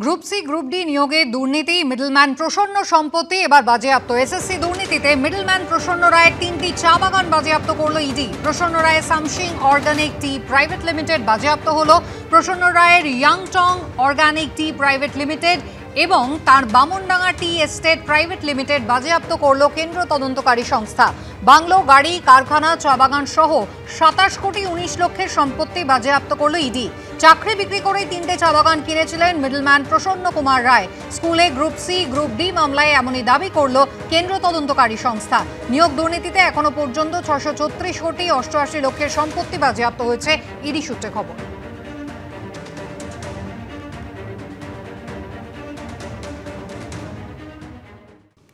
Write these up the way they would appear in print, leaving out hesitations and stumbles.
Group C group D নিয়োগে দুর্নীতি, middleman প্রসন্ন সম্পত্তি এবার বাজেয়াপ্ত। এসএসসি দুর্নীতিতে মিডলম্যান প্রসন্ন রায়ের 3টি চা বাগান বাজেয়াপ্ত করলো ইডি। প্রসন্ন রায়ের সামসিং অর্গানিক টি প্রাইভেট লিমিটেড বাজেয়াপ্ত হলো। প্রসন্ন রায়ের ইয়াংটং অর্গানিক টি প্রাইভেট লিমিটেড এবং তার Bamandanga tea estate private limited বাজেয়াপ্ত করল কেন্দ্র তদন্তকারী সংস্থা। বাংলো, গাড়ি, কারখানা, চা বাগান সহ 27 কোটি 19 লক্ষের সম্পত্তি বাজেয়াপ্ত করল ইডি। চাকরি বিক্রি করে 3টে চা বাগান কিনেছিলেন মিডলম্যান প্রসন্ন কুমার রায়। স্কুলে গ্রুপ সি গ্রুপ ডি মামলায় এমনই দাবি করল কেন্দ্র তদন্তকারী সংস্থা। নিয়োগ দুর্নীতিতে এখনো পর্যন্ত 634 কোটি 88 লক্ষের সম্পত্তি বাজেয়াপ্ত হয়েছে, ইডি সূত্রে খবর।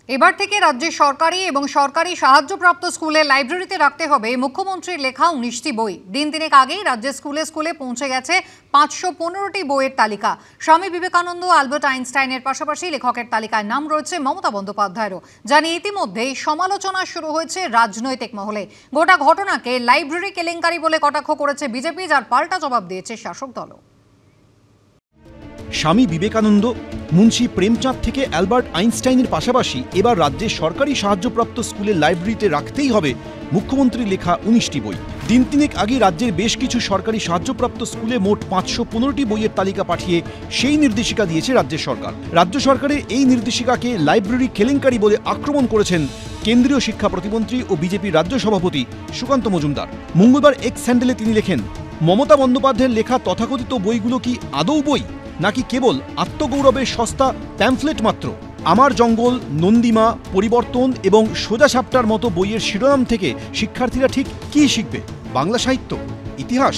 এবার থেকে রাজ্যের সরকারি এবং সরকারি সাহায্যপ্রাপ্ত স্কুলে লাইব্রেরিতে রাখতে হবে মুখ্যমন্ত্রীর লেখা 19টি বই। দিন তিনেক আগেই রাজ্যের স্কুলে স্কুলে পৌঁছে গেছে 515টি বইয়ের তালিকা। স্বামী বিবেকানন্দ, আলবার্ট আইনস্টাইনের পাশাপাশি লেখকের তালিকায় নাম রয়েছে মমতা বন্দ্যোপাধ্যায়েরও। জানি ইতিমধ্যেই সমালোচনা শুরু হয়েছে রাজনৈতিক মহলে। গোটা ঘটনাকে লাইব্রেরি কেলেঙ্কারি বলে কটাক্ষ করেছে বিজেপি, যার পাল্টা জবাব দিয়েছে শাসক দলও। স্বামী বিবেকানন্দ, মুন্সি প্রেমচাঁদ থেকে অ্যালবার্ট আইনস্টাইনের পাশাপাশি এবার রাজ্যের সরকারি সাহায্যপ্রাপ্ত স্কুলের লাইব্রেরিতে রাখতেই হবে মুখ্যমন্ত্রীর লেখা 19টি বই। দিন তিনেক আগে রাজ্যের বেশ কিছু সরকারি সাহায্যপ্রাপ্ত স্কুলে মোট 515টি বইয়ের তালিকা পাঠিয়ে সেই নির্দেশিকা দিয়েছে রাজ্যের সরকার। রাজ্য সরকারের এই নির্দেশিকাকে লাইব্রেরি কেলেঙ্কারি বলে আক্রমণ করেছেন কেন্দ্রীয় শিক্ষা প্রতিমন্ত্রী ও বিজেপির রাজ্য সভাপতি সুকান্ত মজুমদার। মঙ্গলবার এক্স হ্যান্ডেলে তিনি লেখেন, মমতা বন্দ্যোপাধ্যায়ের লেখা তথাকথিত বইগুলো কি আদৌ বই, নাকি কেবল আত্মগৌরবের সস্তা প্যাম্ফলেট মাত্র? আমার জঙ্গল, নন্দিমা, পরিবর্তন এবং সোজা সাপটার মতো বইয়ের শিরোনাম থেকে শিক্ষার্থীরা ঠিক কী শিখবে? বাংলা সাহিত্য, ইতিহাস,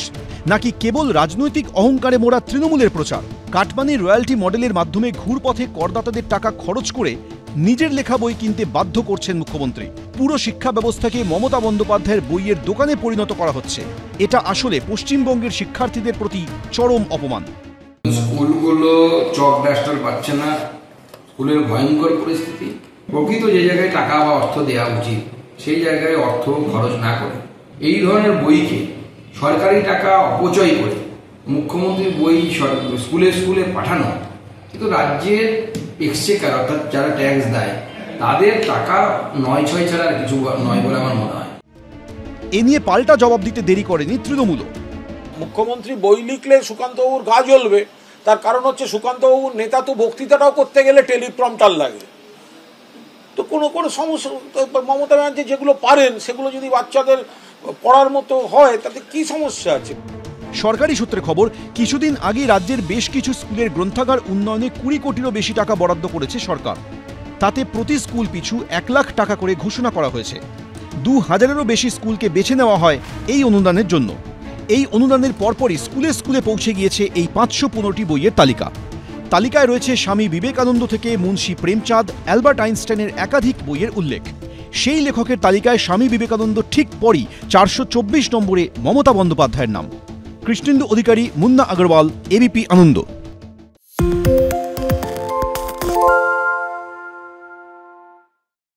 নাকি কেবল রাজনৈতিক অহংকারে মোড়া তৃণমূলের প্রচার? কাটমানির রয়্যালটি মডেলের মাধ্যমে ঘুরপথে করদাতাদের টাকা খরচ করে নিজের লেখা বই কিনতে বাধ্য করছেন মুখ্যমন্ত্রী। পুরো শিক্ষা ব্যবস্থাকে মমতা বন্দ্যোপাধ্যায়ের বইয়ের দোকানে পরিণত করা হচ্ছে। এটা আসলে পশ্চিমবঙ্গের শিক্ষার্থীদের প্রতি চরম অপমান। স্কুলগুলো চক ডাস্টার পাচ্ছে না, স্কুলের ভয়ঙ্কর পরিস্থিতি। প্রকৃত যে জায়গায় টাকা বা অর্থ দেওয়া উচিত সেই জায়গায় অর্থ খরচ না করে এই ধরনের বইকে সরকারি টাকা অপচয় করে মুখ্যমন্ত্রীর বই স্কুলে স্কুলে পাঠানো, কিন্তু রাজ্যের এক্সচেকার অর্থাৎ যারা ট্যাক্স দেয় তাদের টাকা 9-6 ছাড়া আর কিছু নয় বলে আমার মনে হয়। এ নিয়ে পাল্টা জবাব দিতে দেরি করেনি তৃণমূল। মুখ্যমন্ত্রী বই লিখলে সুকান্তবাবুর গা জ্বলবে, তার কারণ হচ্ছে সুকান্তবাবুর নেতা তো বক্তৃতাটাও করতে গেলে টেলিপ্রম্পটার লাগে। তো কোনো সমস্যা, মমতা ব্যানার্জি যেগুলো পারেন সেগুলো যদি বাচ্চাদের পড়ার মতো হয় তাতে কি সমস্যা আছে? সরকারি সূত্রে খবর, কিছুদিন আগে রাজ্যের বেশ কিছু স্কুলের গ্রন্থাগার উন্নয়নে 20 কোটিরও বেশি টাকা বরাদ্দ করেছে সরকার। তাতে প্রতি স্কুল পিছু 1 লাখ টাকা করে ঘোষণা করা হয়েছে। 2000-এরও বেশি স্কুলকে বেছে নেওয়া হয় এই অনুদানের জন্য। এই অনুদানের পরপরই স্কুলে স্কুলে পৌঁছে গিয়েছে এই 515টি বইয়ের তালিকা। তালিকায় রয়েছে স্বামী বিবেকানন্দ থেকে মুন্সি প্রেমচাঁদ, অ্যালবার্ট আইনস্টাইনের একাধিক বইয়ের উল্লেখ। সেই লেখকের তালিকায় স্বামী বিবেকানন্দ ঠিক পরই 424 নম্বরে মমতা বন্দ্যোপাধ্যায়ের নাম। কৃষ্ণেন্দু অধিকারী, মুন্না আগরওয়াল, এবিপি আনন্দ।